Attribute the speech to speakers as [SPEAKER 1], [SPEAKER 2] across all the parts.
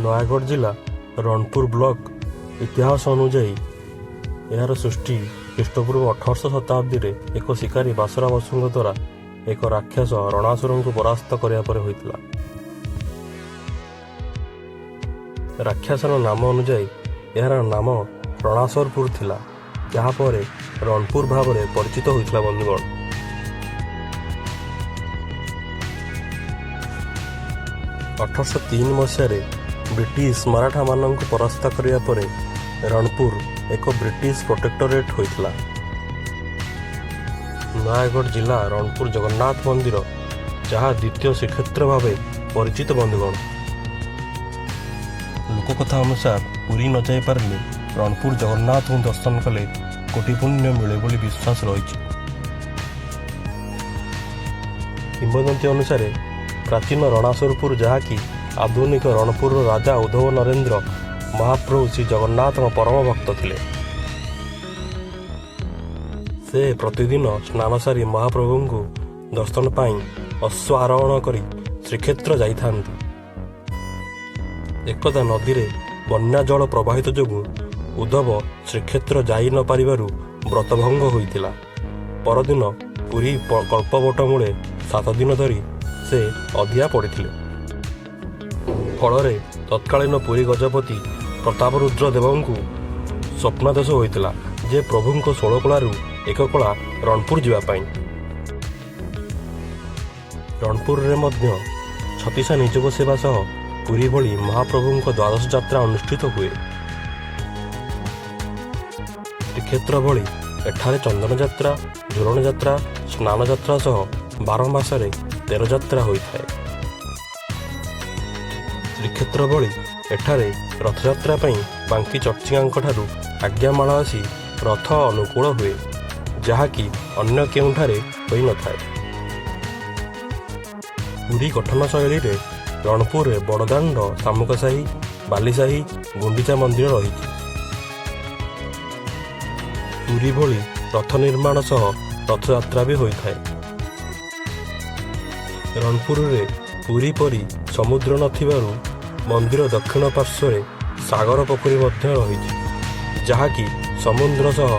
[SPEAKER 1] ନୟାଗଡ଼ ଜିଲ୍ଲା ରଣପୁର ବ୍ଲକ ଇତିହାସ ଅନୁଯାୟୀ ଏହାର ସୃଷ୍ଟି ଖ୍ରୀଷ୍ଟପୂର୍ବ 1800 ଶତାବ୍ଦୀରେ ଏକ ଶିକାରୀ ବାସରା ବସୁଙ୍କ ଦ୍ୱାରା ଏକ ରାକ୍ଷସ ରଣାସୁରଙ୍କୁ ପରାସ୍ତ କରିବା ପରେ ହୋଇଥିଲା। ରାକ୍ଷସର ନାମ ଅନୁଯାୟୀ ଏହାର ନାମ ରଣାସରପୁର ଥିଲା, ଯାହାପରେ ରଣପୁର ଭାବରେ ପରିଚିତ ହୋଇଥିଲା। ବନ୍ଧୁଗଣ, 1803 ମସିହାରେ ବ୍ରିଟିଶ ମରାଠାମାନଙ୍କୁ ପରାସ୍ତ କରିବା ପରେ ରଣପୁର ଏକ ବ୍ରିଟିଶ ପ୍ରୋଟେକ୍ଟୋରେଟ୍ ହୋଇଥିଲା। ନୟାଗଡ଼ ଜିଲ୍ଲା ରଣପୁର ଜଗନ୍ନାଥ ମନ୍ଦିର, ଯାହା ଦ୍ୱିତୀୟ ଶ୍ରୀକ୍ଷେତ୍ର ଭାବେ ପରିଚିତ। ବନ୍ଧୁଗଣ, ଲୋକକଥା ଅନୁସାରେ ପୁରୀ ନ ଯାଇପାରିଲେ ରଣପୁର ଜଗନ୍ନାଥଙ୍କୁ ଦର୍ଶନ କଲେ କୋଟି ପୁଣ୍ୟ ମିଳେ ବୋଲି ବିଶ୍ୱାସ ରହିଛି। କିମ୍ବଦନ୍ତୀ ଅନୁସାରେ ପ୍ରାଚୀନ ରଣାସୁରପୁର, ଯାହାକି ଆଧୁନିକ ରଣପୁରର ରାଜା ଉଦ୍ଧବ ନରେନ୍ଦ୍ର ମହାପ୍ରଭୁ ଶ୍ରୀ ଜଗନ୍ନାଥଙ୍କ ପରମ ଭକ୍ତ ଥିଲେ। ସେ ପ୍ରତିଦିନ ସ୍ନାନ ସାରି ମହାପ୍ରଭୁଙ୍କୁ ଦର୍ଶନ ପାଇଁ ଅଶ୍ଵ ଆରୋହଣ କରି ଶ୍ରୀକ୍ଷେତ୍ର ଯାଇଥାନ୍ତି। ଏକଦା ନଦୀରେ ବନ୍ୟା ଜଳ ପ୍ରବାହିତ ଯୋଗୁଁ ଉଦ୍ଧବ ଶ୍ରୀକ୍ଷେତ୍ର ଯାଇ ନ ପାରିବାରୁ ବ୍ରତଭଙ୍ଗ ହୋଇଥିଲା। ପରଦିନ ପୁରୀ କଳ୍ପବଟ ମୂଳେ 7 ଦିନ ଧରି ସେ ଅଧିଆ ପଡ଼ିଥିଲେ। ଫଳରେ ତତ୍କାଳୀନ ପୁରୀ ଗଜପତି ପ୍ରତାପରୁଦ୍ର ଦେବଙ୍କୁ ସ୍ୱପ୍ନାଦେଶ ହୋଇଥିଲା ଯେ ପ୍ରଭୁଙ୍କ 16 କଳାରୁ ଏକ କଳା ରଣପୁର ଯିବା ପାଇଁ। ରଣପୁରରେ ମଧ୍ୟ ଛତିଶା ନିଯୋଗ ସେବା ସହ ପୁରୀ ଭଳି ମହାପ୍ରଭୁଙ୍କ ଦ୍ୱାଦଶ ଯାତ୍ରା ଅନୁଷ୍ଠିତ ହୁଏ। ଶ୍ରୀକ୍ଷେତ୍ର ଭଳି ଏଠାରେ ଚନ୍ଦନ ଯାତ୍ରା, ଝୁଲଣ ଯାତ୍ରା, ସ୍ନାନ ଯାତ୍ରା ସହ 12 ମାସରେ 13 ଯାତ୍ରା ହୋଇଥାଏ। ଶ୍ରୀକ୍ଷେତ୍ର ଭଳି ଏଠାରେ ରଥଯାତ୍ରା ପାଇଁ ବାଙ୍କି ଚର୍ଚ୍ଚିକାଙ୍କଠାରୁ ଆଜ୍ଞାମାଳ ଆସି ରଥ ଅନୁକୂଳ ହୁଏ, ଯାହାକି ଅନ୍ୟ କେଉଁଠାରେ ହୋଇନଥାଏ। ପୁରୀ ଗଠନ ଶୈଳୀରେ ରଣପୁରରେ ବଡ଼ଦାଣ୍ଡ, ଶାମୁକାସାହି, ବାଲିସାହି, ଗୁଣ୍ଡିଚା ମନ୍ଦିର ରହିଛି। ପୁରୀ ଭଳି ରଥ ନିର୍ମାଣ ସହ ରଥଯାତ୍ରା ବି ହୋଇଥାଏ। ରଣପୁରରେ ପୁରୀ ପରି ସମୁଦ୍ର ନଥିବାରୁ ମନ୍ଦିର ଦକ୍ଷିଣ ପାର୍ଶ୍ୱରେ ସାଗର ପୋଖରୀ ମଧ୍ୟ ରହିଛି, ଯାହାକି ସମୁଦ୍ର ସହ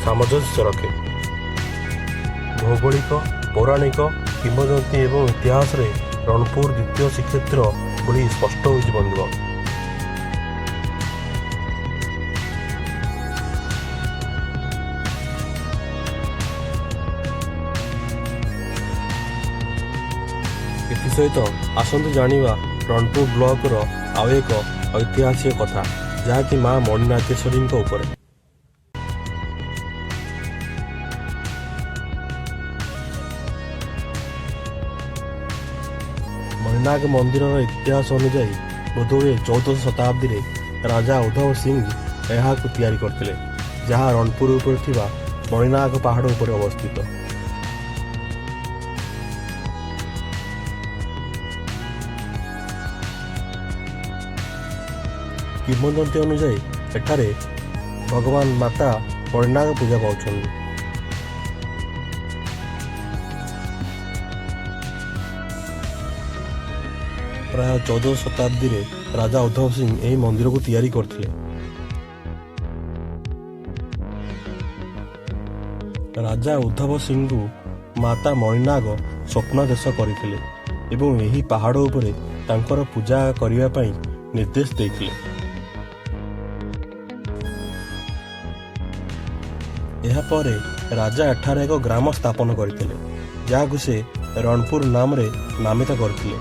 [SPEAKER 1] ସାମଞ୍ଜସ୍ୟ ରଖେ। ଭୌଗୋଳିକ, ପୌରାଣିକ, କିମ୍ବଦନ୍ତୀ ଏବଂ ଇତିହାସରେ ରଣପୁର ଦ୍ୱିତୀୟ ଶ୍ରୀକ୍ଷେତ୍ର ବୋଲି ସ୍ପଷ୍ଟ ହୋଇଛି। ବନ୍ଧୁଗଣ, ଏଥିସହିତ ଆସନ୍ତୁ ଜାଣିବା ରଣପୁର ବ୍ଲକର ଆଉ ଏକ ଐତିହାସିକ କଥା, ଯାହାକି ମା ମଣିନାଗେଶ୍ୱରୀଙ୍କ ଉପରେ। ମଣିନାଗ ମନ୍ଦିରର ଇତିହାସ ଅନୁଯାୟୀ ବୋଧହୁଏ 14ଶ ଶତାବ୍ଦୀରେ ରାଜା ଉଦ୍ଧବ ସିଂ ଏହାକୁ ତିଆରି କରିଥିଲେ, ଯାହା ରଣପୁର ଉପରେ ଥିବା ମଣିନାଗ ପାହାଡ଼ ଉପରେ ଅବସ୍ଥିତ। କିମ୍ବଦନ୍ତୀ ଅନୁଯାୟୀ ଏଠାରେ ଭଗବାନ ମାତା ମଣିନାଗ ପୂଜା ପାଉଛନ୍ତି। ପ୍ରାୟ 14ଶ ଶତାବ୍ଦୀରେ ରାଜା ଉଦ୍ଧବ ସିଂ ଏହି ମନ୍ଦିରକୁ ତିଆରି କରିଥିଲେ। ରାଜା ଉଦ୍ଧବ ସିଂଙ୍କୁ ମାତା ମଣିନାଗ ସ୍ୱପ୍ନାଦେଶ କରିଥିଲେ ଏବଂ ଏହି ପାହାଡ଼ ଉପରେ ତାଙ୍କର ପୂଜା କରିବା ପାଇଁ ନିର୍ଦ୍ଦେଶ ଦେଇଥିଲେ। ଏହାପରେ ରାଜା ଏଠାରେ ଏକ ଗ୍ରାମ ସ୍ଥାପନ କରିଥିଲେ, ଯାହାକୁ ସେ ରଣପୁର ନାମରେ ନାମିତ କରିଥିଲେ।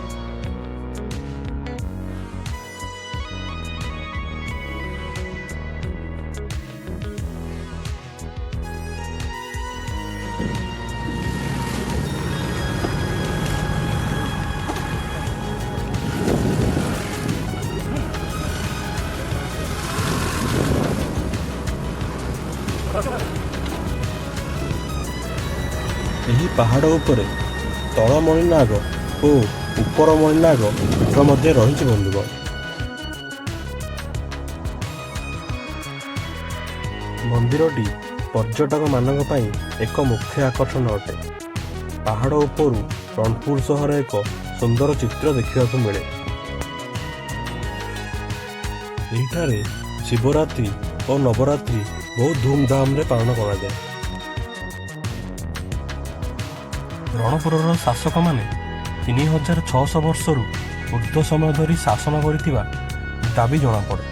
[SPEAKER 1] ଏହି ପାହାଡ଼ ଉପରେ ତଳ ମଣିନାଗ ଓ ଉପର ମଣିନାଗ ପୀଠ ମଧ୍ୟ ରହିଛି। ବନ୍ଧୁଗଣ, ମନ୍ଦିରଟି ପର୍ଯ୍ୟଟକମାନଙ୍କ ପାଇଁ ଏକ ମୁଖ୍ୟ ଆକର୍ଷଣ ଅଟେ। ପାହାଡ଼ ଉପରୁ ରଣପୁର ସହର ଏକ ସୁନ୍ଦର ଚିତ୍ର ଦେଖିବାକୁ ମିଳେ। ଏହିଠାରେ ଶିବରାତ୍ରି ଓ ନବରାତ୍ରି ବହୁତ ଧୁମଧାମରେ ପାଳନ କରାଯାଏ। ରଣପୁରର ଶାସକମାନେ 3600 ବର୍ଷରୁ ଉର୍ଦ୍ଧ୍ୱ ସମୟ ଧରି ଶାସନ କରିଥିବା ଦାବି ଜଣାପଡ଼େ।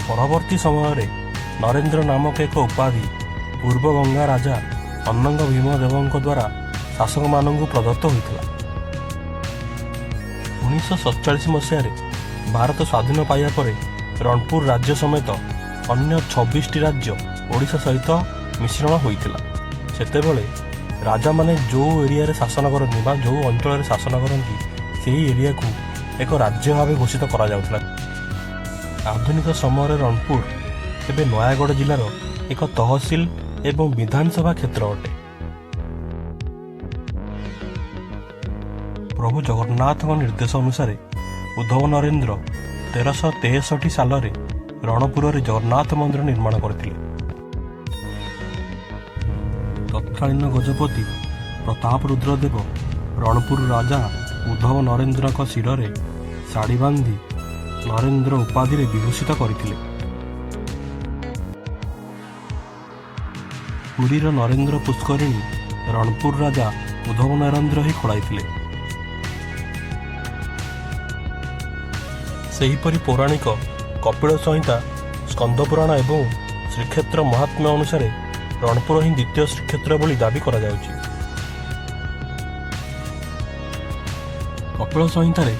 [SPEAKER 1] ପରବର୍ତ୍ତୀ ସମୟରେ ନରେନ୍ଦ୍ର ନାମକ ଏକ ଉପାଧି ପୂର୍ବ ଗଙ୍ଗା ରାଜା ଅନଙ୍ଗ ଭୀମ ଦେବଙ୍କ ଦ୍ୱାରା ଶାସକମାନଙ୍କୁ ପ୍ରଦତ୍ତ ହୋଇଥିଲା। 1947 ମସିହାରେ ଭାରତ ସ୍ୱାଧୀନ ପାଇବା ପରେ ରଣପୁର ରାଜ୍ୟ ସମେତ ଅନ୍ୟ 26ଟି ରାଜ୍ୟ ଓଡ଼ିଶା ସହିତ ମିଶ୍ରଣ ହୋଇଥିଲା। ସେତେବେଳେ ରାଜାମାନେ ଯେଉଁ ଏରିଆରେ ଶାସନ କରନ୍ତି ବା ଯେଉଁ ଅଞ୍ଚଳରେ ଶାସନ କରନ୍ତି ସେହି ଏରିଆକୁ ଏକ ରାଜ୍ୟ ଭାବେ ଘୋଷିତ କରାଯାଉଥିଲା। ଆଧୁନିକ ସମୟରେ ରଣପୁର ଏବେ ନୟାଗଡ଼ ଜିଲ୍ଲାର ଏକ ତହସିଲ ଏବଂ ବିଧାନସଭା କ୍ଷେତ୍ର ଅଟେ। ପ୍ରଭୁ ଜଗନ୍ନାଥଙ୍କ ନିର୍ଦ୍ଦେଶ ଅନୁସାରେ ଉଦ୍ଧବ ନରେନ୍ଦ୍ର 1363 ସାଲରେ ରଣପୁରରେ ଜଗନ୍ନାଥ ମନ୍ଦିର ନିର୍ମାଣ କରିଥିଲେ। ତତ୍କାଳୀନ ଗଜପତି ପ୍ରତାପ ରୁଦ୍ରଦେବ ରଣପୁର ରାଜା ଉଦ୍ଧବ ନରେନ୍ଦ୍ରଙ୍କ ଶିରରେ ଶାଢ଼ୀ ବାନ୍ଧି ନରେନ୍ଦ୍ର ଉପାଧିରେ ବିଭୂଷିତ କରିଥିଲେ। ପୁରୀର ନରେନ୍ଦ୍ର ପୁଷ୍କରିଣୀ ରଣପୁର ରାଜା ଉଦ୍ଧବ ନରେନ୍ଦ୍ର ହିଁ ଖୋଳାଇଥିଲେ। ସେହିପରି ପୌରାଣିକ କପିଳ ସଂହିତା, ସ୍କନ୍ଦ ପୁରାଣ ଏବଂ ଶ୍ରୀକ୍ଷେତ୍ର ମହାତ୍ମ୍ୟ ଅନୁସାରେ ରଣପୁର ହିଁ ଦ୍ୱିତୀୟ ଶ୍ରୀକ୍ଷେତ୍ର ବୋଲି ଦାବି କରାଯାଉଛି। କପିଳ ସଂହିତାରେ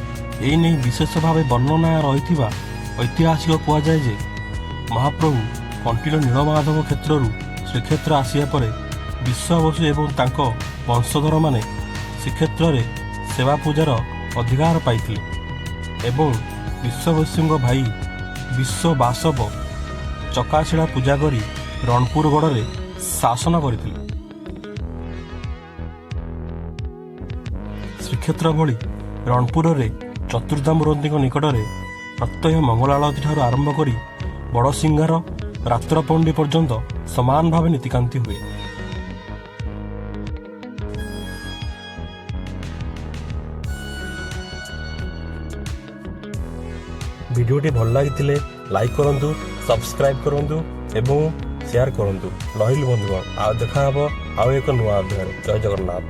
[SPEAKER 1] ଏହି ନେଇ ବିଶେଷ ଭାବେ ବର୍ଣ୍ଣନା ରହିଥିବା ଐତିହାସିକ କୁହାଯାଏ ଯେ ମହାପ୍ରଭୁ କଣ୍ଟିଲ ନୀଳମାଧବ କ୍ଷେତ୍ରରୁ ଶ୍ରୀକ୍ଷେତ୍ର ଆସିବା ପରେ ବିଶ୍ୱବସୁ ଏବଂ ତାଙ୍କ ବଂଶଧରମାନେ ଶ୍ରୀକ୍ଷେତ୍ରରେ ସେବା ପୂଜାର ଅଧିକାର ପାଇଥିଲେ ଏବଂ ବିଶ୍ୱବସୁଙ୍କ ଭାଇ ବିଶ୍ୱବାସବ ଚକାଶିଳା ପୂଜା କରି ରଣପୁର ଗଡ଼ରେ ଶାସନ କରିଥିଲେ। ଶ୍ରୀକ୍ଷେତ୍ର ଭଳି ରଣପୁରରେ ଚତୁର୍ଦ୍ଧାମୂର୍ତ୍ତିଙ୍କ ନିକଟରେ ପ୍ରତ୍ୟହ ମଙ୍ଗଳ ଆଳତୀ ଠାରୁ ଆରମ୍ଭ କରି ବଡ଼ସିଂହାର ରାତ୍ରପଣ୍ଡି ପର୍ଯ୍ୟନ୍ତ ସମାନ ଭାବେ ନୀତିକାନ୍ତି ହୁଏ। ଭିଡ଼ିଓଟି ଭଲ ଲାଗିଥିଲେ ଲାଇକ୍ କରନ୍ତୁ, ସବସ୍କ୍ରାଇବ୍ କରନ୍ତୁ ଏବଂ ସେୟାର କରନ୍ତୁ। ରହିଲି ବନ୍ଧୁଗଣ, ଆଉ ଦେଖା ହେବ ଆଉ ଏକ ନୂଆ ଅଧ୍ୟାୟରେ। ଜୟ ଜଗନ୍ନାଥ।